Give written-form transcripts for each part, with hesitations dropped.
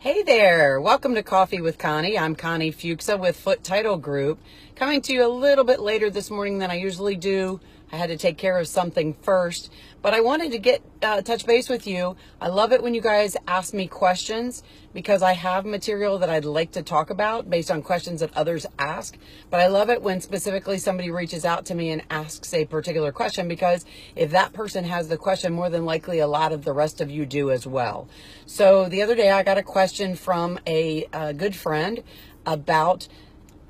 Hey there, welcome to Coffee with Connie. I'm Connie Fuchsa with Foot Title Group, coming to you a little bit later this morning than I usually do. I had to take care of something first, but I wanted to get touch base with you. I love it when you guys ask me questions because I have material that I'd like to talk about based on questions that others ask, but I love it when specifically somebody reaches out to me and asks a particular question, because if that person has the question, more than likely a lot of the rest of you do as well. So the other day I got a question from a good friend about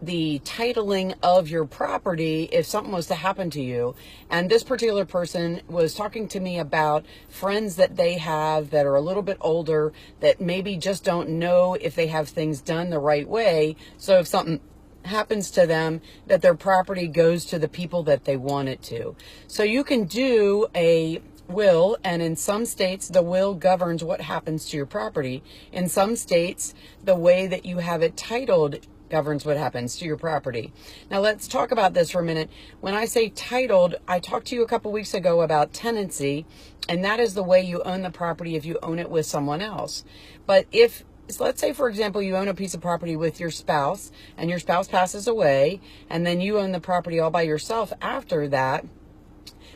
the titling of your property if something was to happen to you. And this particular person was talking to me about friends that they have that are a little bit older that maybe just don't know if they have things done the right way. So if something happens to them, that their property goes to the people that they want it to. So you can do a will, and in some states the will governs what happens to your property. In some states, the way that you have it titled governs what happens to your property. Now let's talk about this for a minute. When I say titled, I talked to you a couple weeks ago about tenancy, and that is the way you own the property if you own it with someone else. But if, so let's say, for example, you own a piece of property with your spouse and your spouse passes away, and then you own the property all by yourself after that,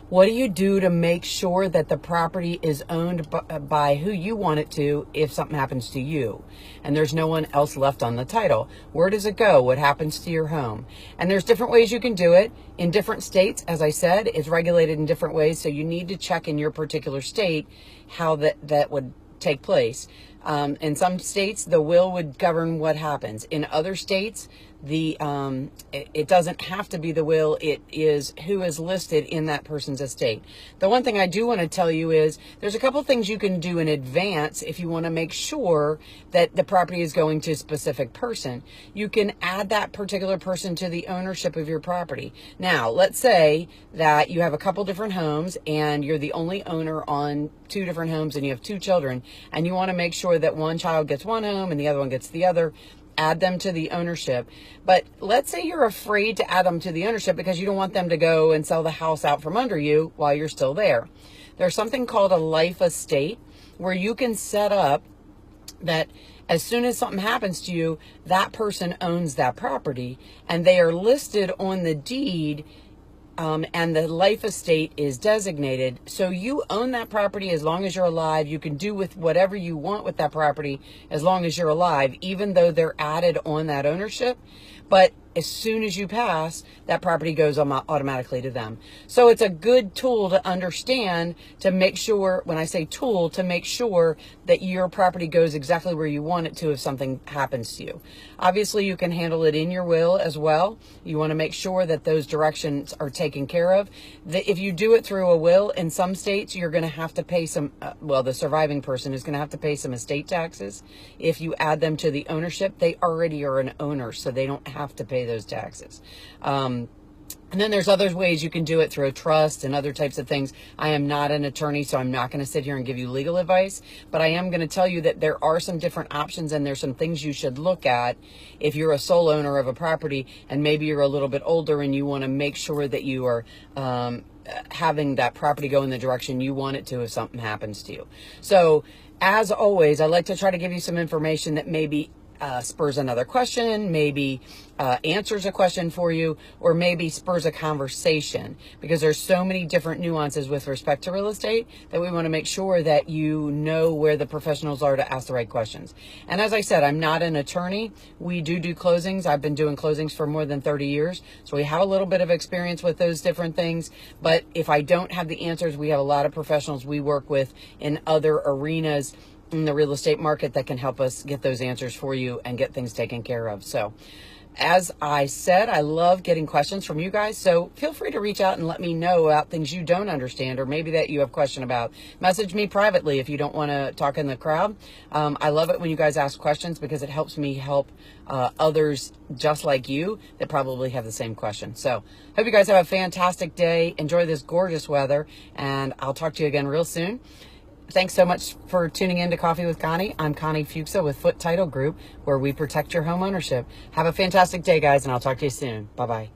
what do you do to make sure that the property is owned by who you want it to if something happens to you and there's no one else left on the title? Where does it go? What happens to your home? And there's different ways you can do it. In different states, as I said, it's regulated in different ways, so you need to check in your particular state how that would take place. In some states, the will would govern what happens. In other states, it doesn't have to be the will. It is who is listed in that person's estate. The one thing I do want to tell you is there's a couple things you can do in advance if you want to make sure that the property is going to a specific person. You can add that particular person to the ownership of your property. Now, let's say that you have a couple different homes and you're the only owner on two different homes and you have two children, and you want to make sure that one child gets one home and the other one gets the other. Add them to the ownership. But let's say you're afraid to add them to the ownership because you don't want them to go and sell the house out from under you while you're still there. There's something called a life estate where you can set up that as soon as something happens to you, that person owns that property and they are listed on the deed. And the life estate is designated. So you own that property as long as you're alive. You can do with whatever you want with that property as long as you're alive, even though they're added on that ownership. But as soon as you pass, that property goes automatically to them. So it's a good tool to understand, to make sure, when I say tool, to make sure that your property goes exactly where you want it to if something happens to you. Obviously, you can handle it in your will as well. You want to make sure that those directions are taken care of. If you do it through a will, in some states, you're going to have to pay some, the surviving person is going to have to pay some estate taxes. If you add them to the ownership, they already are an owner, so they don't have to pay those taxes. And then there's other ways you can do it through a trust and other types of things. I am not an attorney, so I'm not going to sit here and give you legal advice, but I am going to tell you that there are some different options and there's some things you should look at if you're a sole owner of a property and maybe you're a little bit older and you want to make sure that you are having that property go in the direction you want it to if something happens to you. So as always, I like to try to give you some information that maybe spurs another question, maybe answers a question for you, or maybe spurs a conversation, because there's so many different nuances with respect to real estate that we want to make sure that you know where the professionals are to ask the right questions. And as I said, I'm not an attorney. We do closings. I've been doing closings for more than 30 years, so we have a little bit of experience with those different things. But if I don't have the answers, we have a lot of professionals we work with in other arenas in the real estate market that can help us get those answers for you and get things taken care of. So as I said, I love getting questions from you guys, so feel free to reach out and let me know about things you don't understand or maybe that you have a question about. Message me privately if you don't want to talk in the crowd. I love it when you guys ask questions because it helps me help others just like you that probably have the same question. So hope you guys have a fantastic day. Enjoy this gorgeous weather, and I'll talk to you again real soon. Thanks so much for tuning in to Coffee with Connie. I'm Connie Fuchsa with Foot Title Group, where we protect your home ownership. Have a fantastic day, guys, and I'll talk to you soon. Bye-bye.